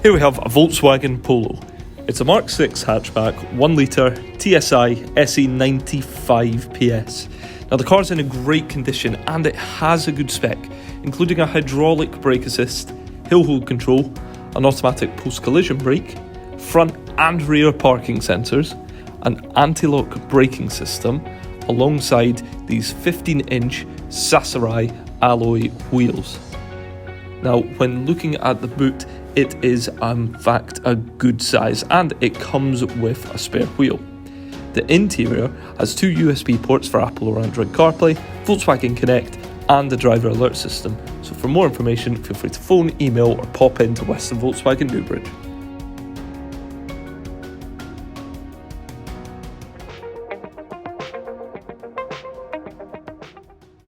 Here we have a Volkswagen Polo. It's a Mark 6 hatchback, 1 litre TSI SE 95 PS. Now the car's in a great condition and it has a good spec, including a hydraulic brake assist, hill hold control, an automatic post-collision brake, front and rear parking sensors, an anti-lock braking system, alongside these 15-inch Sassari alloy wheels. Now, when looking at the boot, it is in fact a good size and it comes with a spare wheel. The interior has 2 USB ports for Apple or Android CarPlay, Volkswagen Connect and a driver alert system. So for more information, feel free to phone, email or pop into Western Volkswagen Newbridge.